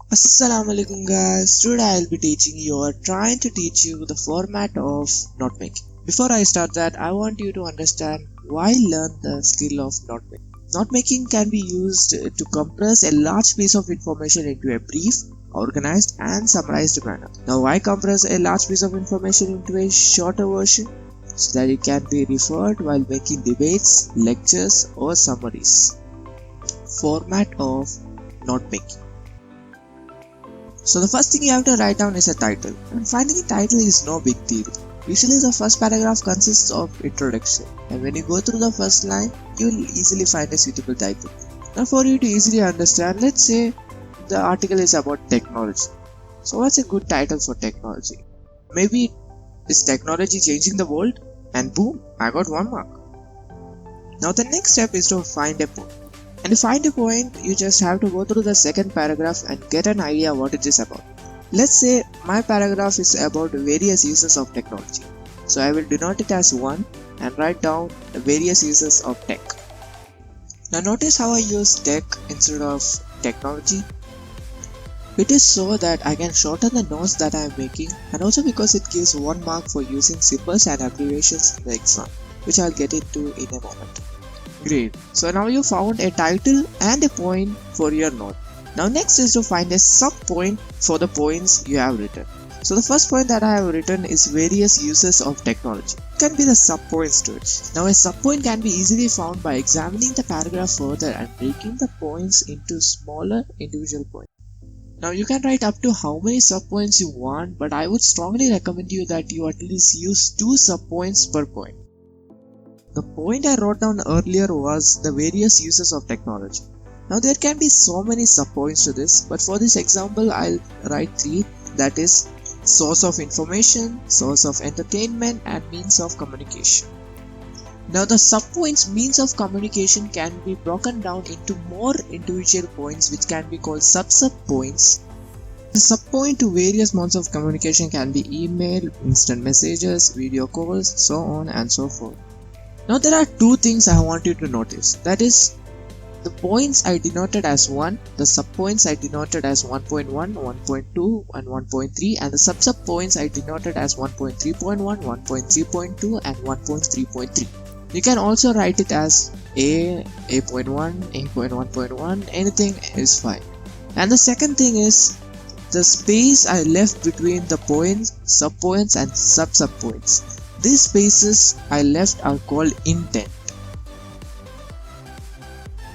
Assalamu alaikum guys, today I'll be teaching you or trying to teach you the format of note making. Before I start that, I want you to understand why learn the skill of note making. Note making can be used to compress a large piece of information into a brief, organized and summarized manner. Now why compress a large piece of information into a shorter version? So that it can be referred while making debates, lectures or summaries. Format of note making. So the first thing you have to write down is a title, and finding a title is no big deal. Usually the first paragraph consists of introduction, and when you go through the first line, you will easily find a suitable title. Now for you to easily understand, let's say the article is about technology. So what's a good title for technology? Maybe is technology changing the world? And boom, I got 1 mark. Now the next step is to find a point. And to find a point, you just have to go through the second paragraph and get an idea what it is about. Let's say my paragraph is about various uses of technology. So I will denote it as 1 and write down the various uses of tech. Now notice how I use tech instead of technology. It is so that I can shorten the notes that I am making, and also because it gives 1 mark for using symbols and abbreviations in the exam, which I'll get into in a moment. Great. So now you found a title and a point for your note. Now next is to find a sub point for the points you have written. So the first point that I have written is various uses of technology. It can be the sub points to it. Now a sub point can be easily found by examining the paragraph further and breaking the points into smaller individual points. Now you can write up to how many sub points you want, but I would strongly recommend you that you at least use 2 sub points per point. The point I wrote down earlier was the various uses of technology. Now there can be so many subpoints to this, but for this example I'll write 3, that is source of information, source of entertainment and means of communication. Now the subpoints means of communication can be broken down into more individual points which can be called sub-points. The subpoint to various modes of communication can be email, instant messages, video calls, so on and so forth. Now there are 2 things I want you to notice, that is the points I denoted as 1, the subpoints I denoted as 1.1, 1.2 and 1.3 and the sub-points I denoted as 1.3.1, 1.3.2 and 1.3.3. You can also write it as A, A.1, A.1.1, anything is fine. And the second thing is the space I left between the points, subpoints and sub-points. These spaces I left are called intent.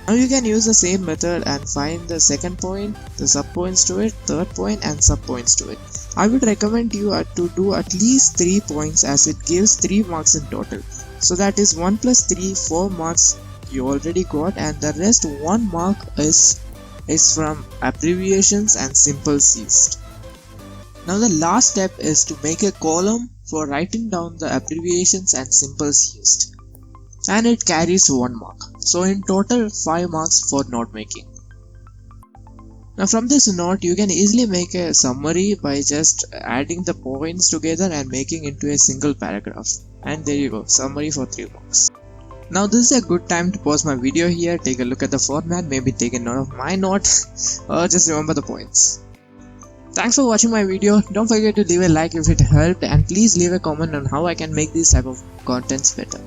Now you can use the same method and find the second point, the subpoints to it, third point and subpoints to it. I would recommend you to do at least 3 points as it gives 3 marks in total. So that is 1 plus 3, 4 marks you already got, and the rest 1 mark is from abbreviations and symbols used. Now the last step is to make a column for writing down the abbreviations and symbols used, and it carries 1 mark. So in total 5 marks for note making. Now from this note you can easily make a summary by just adding the points together and making into a single paragraph, and there you go, summary for 3 marks. Now this is a good time to pause my video here, take a look at the format, maybe take a note of my note or just remember the points. Thanks for watching my video. Don't forget to leave a like if it helped, and please leave a comment on how I can make these type of contents better.